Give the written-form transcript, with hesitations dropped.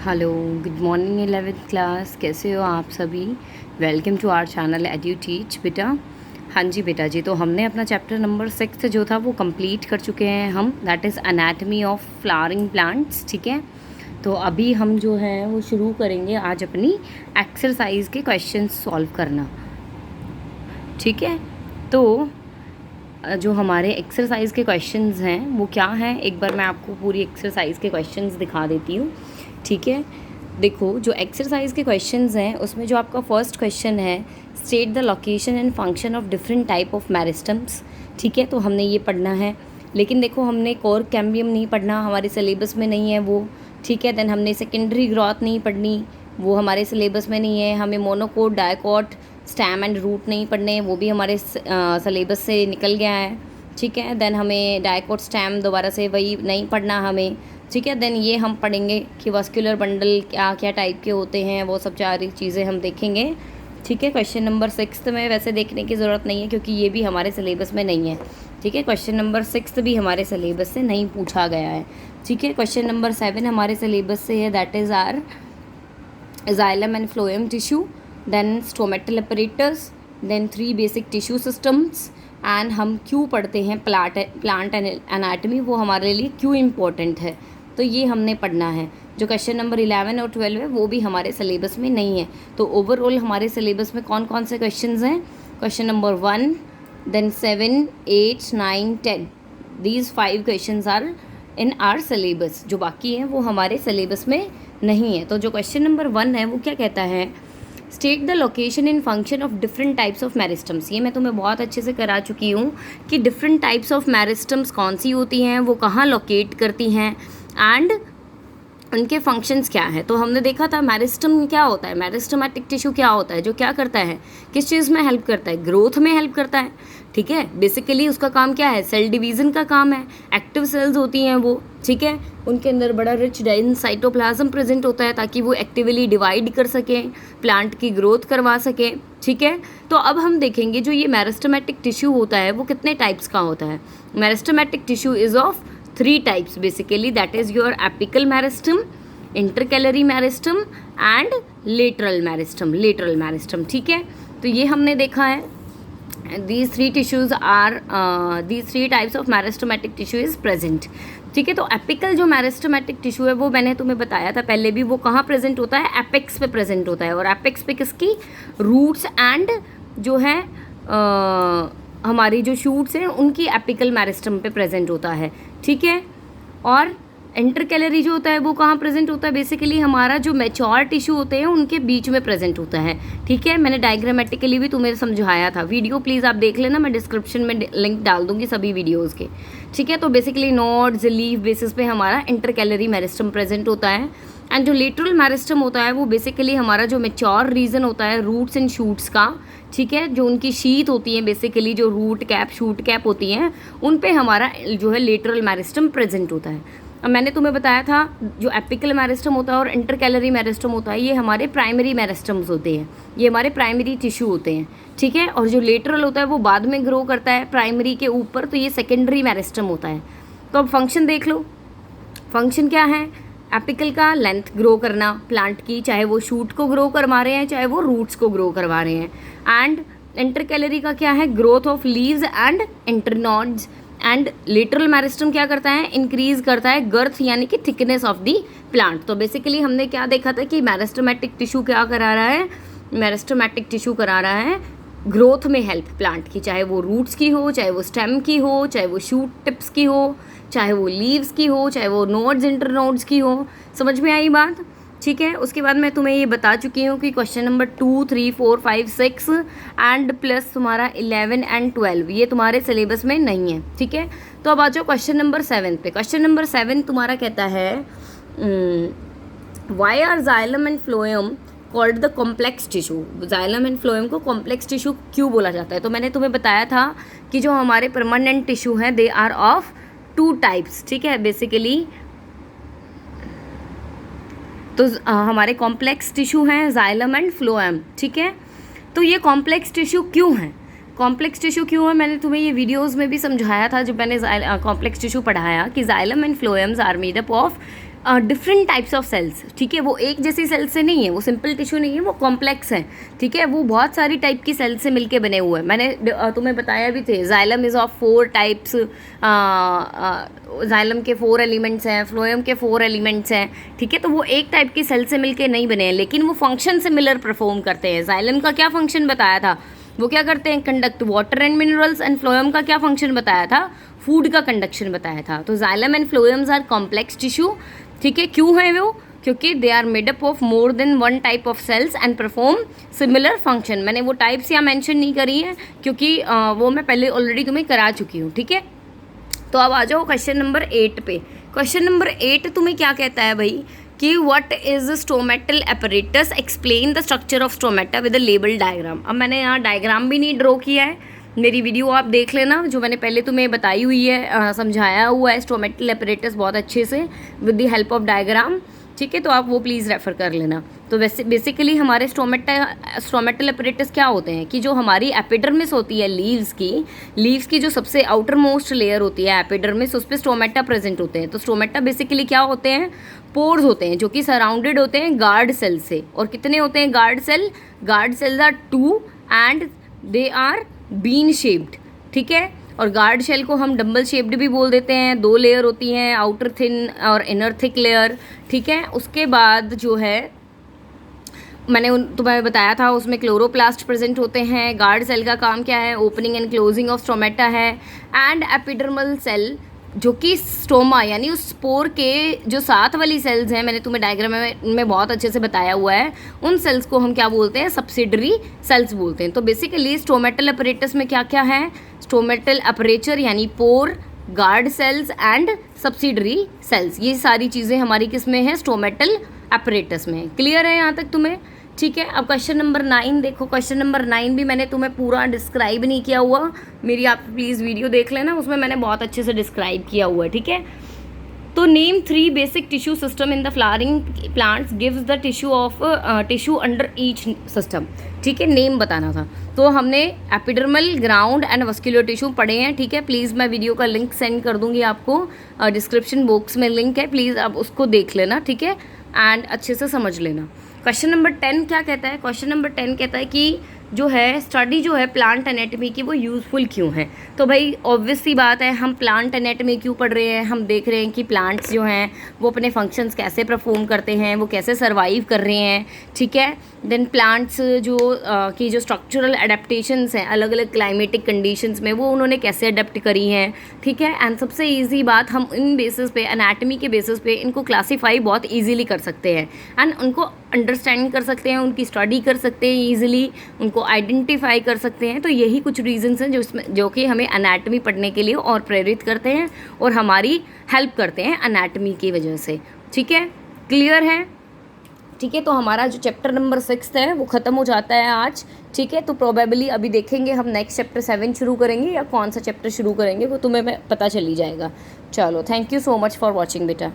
Hello, good morning 11th class. कैसे हो आप सभी? Welcome to our channel Edu Teach बेटा। हाँ जी बेटा जी, तो हमने अपना चैप्टर नंबर 6 जो था वो कंप्लीट कर चुके हैं हम, that is anatomy of flowering plants. ठीक है, तो अभी हम जो है वो शुरू करेंगे आज अपनी एक्सरसाइज के क्वेश्चन सॉल्व करना। ठीक है, तो जो हमारे एक्सरसाइज के क्वेश्चंस हैं वो क्या हैं, एक बार मैं आपको पूरी एक्सरसाइज के क्वेश्चंस दिखा देती हूँ। ठीक है, देखो जो एक्सरसाइज के क्वेश्चंस हैं उसमें जो आपका फर्स्ट क्वेश्चन है, state the location and function of different type of meristems. ठीक है, तो हमने ये पढ़ना है, लेकिन देखो हमने कोर कैम्बियम नहीं पढ़ना, हमारे सिलेबस में नहीं है वो। ठीक है, देन हमने सेकेंडरी ग्रोथ नहीं पढ़नी, वो हमारे सिलेबस में नहीं है। हमें monocot, dicot, stem and root नहीं पढ़ने, वो भी हमारे सिलेबस से निकल गया है। ठीक है, देन हमें डायकोट, स्टेम दोबारा से वही नहीं पढ़ना हमें। ठीक है, देन ये हम पढ़ेंगे कि वास्कुलर बंडल क्या क्या टाइप के होते हैं, वो सब सारी चीज़ें हम देखेंगे। ठीक है, क्वेश्चन नंबर 6 में वैसे देखने की ज़रूरत नहीं है क्योंकि ये भी हमारे सिलेबस में नहीं है। ठीक है, क्वेश्चन नंबर 6 भी हमारे सिलेबस से नहीं पूछा गया है। ठीक है, क्वेश्चन नंबर 7 हमारे सिलेबस से है, that is our xylem and phloem tissue, then stomatal apparatus, then 3 basic tissue systems, and हम क्यों पढ़ते हैं प्लांट एनाटमी, वो हमारे लिए क्यों इम्पोर्टेंट है, तो ये हमने पढ़ना है। जो क्वेश्चन नंबर 11 और 12 है वो भी हमारे सिलेबस में नहीं है। तो ओवरऑल हमारे सिलेबस में कौन कौन से क्वेश्चंस हैं? Question number 1, then 7, 8, 9, 10, these 5 questions are in our syllabus. जो बाकी हैं वो हमारे सिलेबस में नहीं है। तो जो क्वेश्चन नंबर 1 है वो क्या कहता है, state the location in function of different types of meristems. ये मैं तुम्हें बहुत अच्छे से करा चुकी हूँ कि डिफरेंट टाइप्स ऑफ मेरिस्टम्स कौन सी होती हैं, वो कहाँ लोकेट करती हैं एंड उनके फंक्शंस क्या है। तो हमने देखा था मेरिस्टम क्या होता है, मेरिस्टमेटिक टिश्यू क्या होता है, जो क्या करता है, किस चीज़ में हेल्प करता है, ग्रोथ में हेल्प करता है। ठीक है, बेसिकली उसका काम क्या है, सेल डिवीज़न का काम है। एक्टिव सेल्स होती हैं वो, ठीक है, उनके अंदर बड़ा रिच डेंस साइटोप्लाज्म प्रेजेंट होता है ताकि वो एक्टिवली डिवाइड कर सकें, प्लांट की ग्रोथ करवा सकें। ठीक है, तो अब हम देखेंगे जो ये मेरिस्टमेटिक टिश्यू होता है वो कितने टाइप्स का होता है। Meristematic tissue is of 3 types basically, that is your apical meristem, intercalary meristem and lateral meristem. ठीक है, तो ये हमने देखा है। these 3 tissues are these 3 types of meristematic tissue is present। ठीक है, तो एपिकल जो मेरिस्टमेटिक टिश्यू है वो मैंने तुम्हें बताया था पहले भी, वो कहाँ प्रेजेंट होता है, एपेक्स पे प्रेजेंट होता है। और एपेक्स पे किसकी, रूट्स एंड जो है हमारी जो शूट्स हैं उनकी एपिकल मेरिस्टम पे प्रेजेंट होता है। ठीक है, और इंटरकैलरी जो होता है वो कहाँ प्रेजेंट होता है, बेसिकली हमारा जो मैच्योर टिश्यू होते हैं उनके बीच में प्रेजेंट होता है। ठीक है, मैंने डायग्रामेटिकली भी तुम्हें समझाया था, वीडियो प्लीज़ आप देख लेना, मैं डिस्क्रिप्शन में लिंक डाल दूंगी सभी वीडियोज़ के। ठीक है, तो बेसिकली नोड्स, लीफ बेसिस पे हमारा इंटरकैलरी मेरिस्टम प्रेजेंट होता है। एंड जो लेटरल मेरिस्टम होता है वो बेसिकली हमारा जो मैच्योर रीजन होता है रूट्स एंड शूट्स का। ठीक है, जो उनकी शीथ होती हैं बेसिकली, जो रूट कैप शूट कैप होती हैं, उन पे हमारा जो है लेटरल मेरिस्टम प्रेजेंट होता है। अब मैंने तुम्हें बताया था जो एपिकल मेरिस्टम होता है और इंटरकैलरी मेरिस्टम होता है ये हमारे प्राइमरी मेरिस्टम्स होते हैं, ये हमारे प्राइमरी टिश्यू होते हैं। ठीक है, और जो लेटरल होता है वो बाद में ग्रो करता है प्राइमरी के ऊपर, तो ये सेकेंडरी मेरिस्टम होता है। तो अब फंक्शन देख लो, फंक्शन क्या है, एपिकल का लेंथ ग्रो करना प्लांट की, चाहे वो शूट को ग्रो करवा रहे हैं चाहे वो रूट्स को ग्रो करवा रहे हैं। एंड इंटरकैलरी का क्या है, growth of leaves and internodes. And lateral meristem क्या करता है, इंक्रीज करता है गर्थ यानी कि थिकनेस ऑफ दी प्लांट। तो बेसिकली हमने क्या देखा था कि मेरिस्टमेटिक टिश्यू क्या करा रहा है, मेरिस्टमेटिक टिश्यू करा रहा है ग्रोथ में हेल्प प्लांट की, चाहे वो रूट्स की हो, चाहे वो स्टेम की हो, चाहे वो शूट टिप्स की हो, चाहे वो लीव्स की हो, चाहे वो नोड्स इंटरनोड्स की हो। समझ में आई बात? ठीक है, उसके बाद मैं तुम्हें ये बता चुकी हूँ कि क्वेश्चन नंबर 2, 3, 4, 5, 6 एंड प्लस तुम्हारा 11 एंड 12 ये तुम्हारे सिलेबस में नहीं है। ठीक है, तो अब आ जाओ क्वेश्चन नंबर 7 पे। क्वेश्चन नंबर 7 तुम्हारा कहता है, why are xylem and phloem called the complex tissue. Xylem and phloem को कॉम्प्लेक्स टिश्यू क्यों बोला जाता है? तो मैंने तुम्हें बताया था कि जो हमारे परमानेंट टिश्यू हैं दे आर ऑफ 2 टाइप्स। ठीक है, बेसिकली तो हमारे कॉम्प्लेक्स टिश्यू हैं जाइलम एंड फ्लोएम। ठीक है, तो ये कॉम्प्लेक्स टिश्यू क्यों है, कॉम्प्लेक्स टिश्यू क्यों है, मैंने तुम्हें ये वीडियोस में भी समझाया था जब मैंने कॉम्प्लेक्स टिश्यू पढ़ाया कि xylem and phloems are made up of different types of cells, ठीक है, वो एक जैसी सेल से नहीं है, वो सिंपल टिश्यू नहीं है, वो कॉम्प्लेक्स है, ठीक है, वो बहुत सारी टाइप की सेल से मिलके बने हुए हैं। मैंने तुम्हें बताया भी थे, xylem is of 4 types, xylem के 4 एलिमेंट्स हैं, फ्लोएम के 4 एलिमेंट्स हैं, ठीक है, तो वो एक टाइप की सेल से मिलके नहीं बने हैं, लेकिन वो फंक्शन सिमिलर परफॉर्म करते हैं। जाइलम का क्या फंक्शन बताया था, वो क्या करते हैं, conduct water and minerals, and phloem का क्या फंक्शन बताया था, फूड का कंडक्शन बताया था। तो xylem and phloems are complex tissue, ठीक है, क्यों है वो, क्योंकि they are made up of more than 1 type of cells and perform similar function. मैंने वो टाइप्स यहाँ मेंशन नहीं करी है क्योंकि वो मैं पहले ऑलरेडी तुम्हें करा चुकी हूँ, ठीक है। तो अब आ जाओ क्वेश्चन नंबर 8 पे। क्वेश्चन नंबर 8 तुम्हें क्या कहता है भाई कि what is stomatal apparatus, explain the structure of stomata with a label diagram. अब मैंने यहाँ डायग्राम भी नहीं ड्रॉ किया है, मेरी वीडियो आप देख लेना जो मैंने पहले तुम्हें बताई हुई है, समझाया हुआ है स्टोमेटल apparatus बहुत अच्छे से with the help of diagram, ठीक है, तो आप वो प्लीज़ रेफ़र कर लेना। तो वैसे बेसिकली हमारे स्टोमेटल apparatus क्या होते हैं कि जो हमारी एपिडर्मिस होती है लीव्स की जो सबसे आउटर मोस्ट लेयर होती है एपिडर्मिस, उस पर स्टोमेटा प्रेजेंट होते हैं। तो स्टोमेटा बेसिकली क्या होते हैं, पोर्स होते हैं जो कि सराउंडेड होते हैं गार्ड सेल से। और कितने होते हैं guard cells are 2 and they are bean shaped, ठीक है। और गार्ड शेल को हम डम्बल शेप्ड भी बोल देते हैं। 2 लेयर होती हैं, आउटर थिन और इनर थिक लेयर, ठीक है। उसके बाद जो है मैंने तुम्हें बताया था उसमें क्लोरोप्लास्ट प्रेजेंट होते हैं। गार्ड सेल का काम क्या है, opening and closing of stomata है। एंड एपिडर्मल सेल जो कि स्टोमा यानी उस स्पोर के जो साथ वाली सेल्स हैं, मैंने तुम्हें डायग्राम में बहुत अच्छे से बताया हुआ है, उन सेल्स को हम क्या बोलते हैं, सब्सिडरी सेल्स बोलते हैं। तो बेसिकली स्टोमेटल apparatus में क्या क्या है, स्टोमेटल अपरेचर यानी pore, guard cells and subsidiary cells, ये सारी चीज़ें हमारी किस में है, स्टोमेटल apparatus में। क्लियर है यहाँ तक तुम्हें, ठीक है। अब क्वेश्चन नंबर 9 देखो। क्वेश्चन नंबर 9 भी मैंने तुम्हें पूरा डिस्क्राइब नहीं किया हुआ, मेरी आप प्लीज़ वीडियो देख लेना, उसमें मैंने बहुत अच्छे से डिस्क्राइब किया हुआ है, ठीक है। तो name 3 basic tissue system in the flowering plants gives the tissue under each system, ठीक है, नेम बताना था। तो हमने epidermal, ground and vascular tissue पढ़े हैं, ठीक है। प्लीज़ मैं वीडियो का लिंक सेंड कर दूंगी आपको, डिस्क्रिप्शन बॉक्स में लिंक है, प्लीज़ आप उसको देख लेना, ठीक है, एंड अच्छे से समझ लेना। क्वेश्चन नंबर 10 क्या कहता है, क्वेश्चन नंबर 10 कहता है कि जो है स्टडी जो है प्लांट एनाटमी की वो यूज़फुल क्यों है। तो भाई ऑब्वियस सी बात है, हम प्लांट एनाटमी क्यों पढ़ रहे हैं, हम देख रहे हैं कि प्लांट्स जो हैं वो अपने फंक्शंस कैसे परफॉर्म करते हैं, वो कैसे सर्वाइव कर रहे हैं, ठीक है। देन प्लांट्स की जो स्ट्रक्चरल एडेप्टेशंस हैं अलग अलग क्लाइमेटिक कंडीशंस में, वो उन्होंने कैसे अडेप्ट करी हैं, ठीक है। एंड सबसे ईजी बात, हम इन बेसिस पे, एनाटमी के बेसिस पे इनको क्लासीफाई बहुत ईजीली कर सकते हैं एंड उनको अंडरस्टैंड कर सकते हैं, उनकी स्टडी कर सकते हैं ईजिली, उनको आइडेंटिफाई कर सकते हैं। तो यही कुछ रीजंस हैं जो कि हमें एनाटमी पढ़ने के लिए और प्रेरित करते हैं और हमारी हेल्प करते हैं एनाटमी की वजह से, ठीक है। क्लियर है, ठीक है। तो हमारा जो चैप्टर नंबर 6 है वो ख़त्म हो जाता है आज, ठीक है। तो प्रोबेबली अभी देखेंगे हम नेक्स्ट चैप्टर 7 शुरू करेंगे या कौन सा चैप्टर शुरू करेंगे वो तुम्हें पता चल ही जाएगा। चलो, thank you so much for watching बेटा।